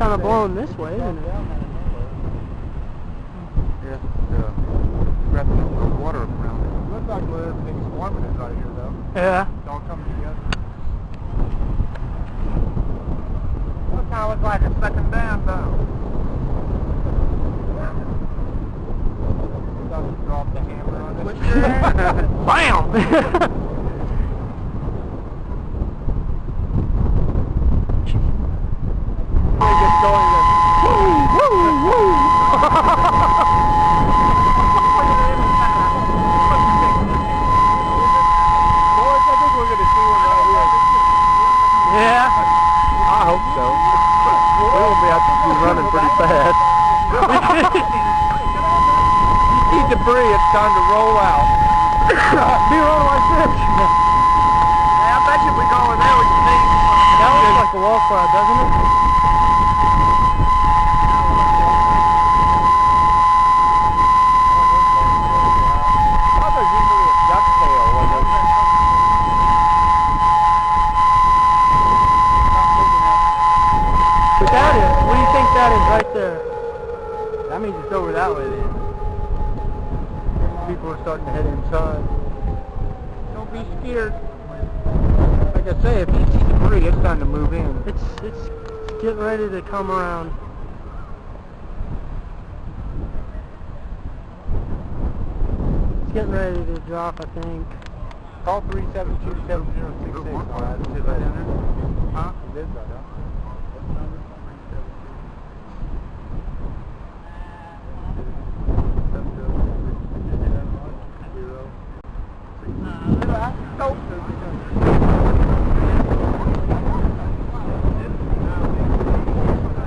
kind of blowing this way, isn't it? Yeah, wrapping up the water around it. Looks like where everything's swarming is right here, though. Yeah. It's all coming together. That kind of looks like it's sucking down, though. Drop the hammer on this. Bam! Yeah, I hope so. We will be out to be running pretty fast. You see debris, it's time to roll out. be rolling like this. Yeah, I bet you if we go over there, we can see. That looks like a wall cloud, doesn't it? I thought there's usually a ducktail when there's... But that is, what do you think that is right there? That means it's over that way then. People are starting to head inside. Don't be scared. Like I say, if you see debris, it's time to move in. It's getting ready to come around. It's getting ready to drop, I think. Call 372-7066. All right, is it right down there? Huh? It is right down.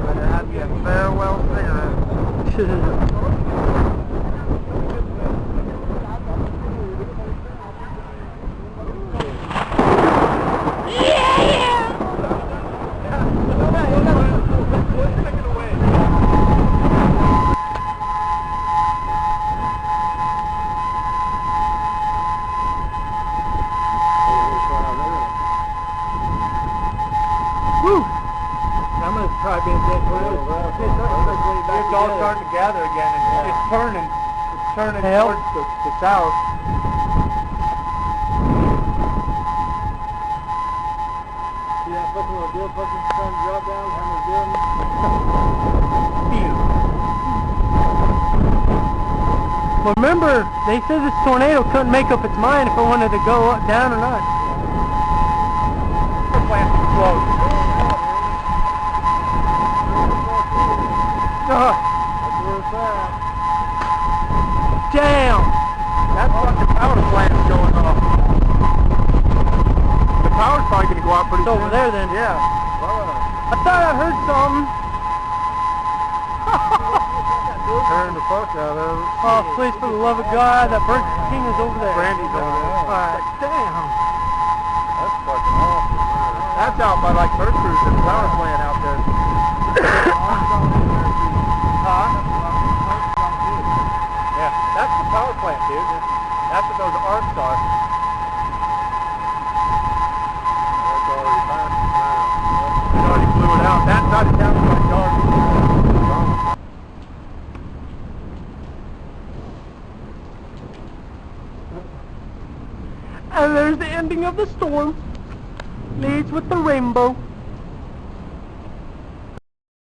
Better have you a farewell cigarette. Woo! I'm going to try being dead for real. It's all starting to gather again, and it's turning towards the south. See that fucking little deal fucking starting to drop down behind the building? Well, remember, they said this tornado couldn't make up its mind if it wanted to go up, down or not. Plant close. Damn! That's what the power plant's going off. The power's probably going to go out pretty It's soon. over there then. Yeah. I thought I heard something. Turn the fuck out of it. Oh, please, for the love of God, that Burger King is over there. Brandy's over there. Alright. Damn. That's fucking awesome. That's out by like Bird Cruise, there's a power plant out there. Yeah, that's the power plant, dude. That's what those arcs are. That's already passed now. It already blew it out. That side of town is like dark. And there's the ending of the storm. Leads with the rainbow.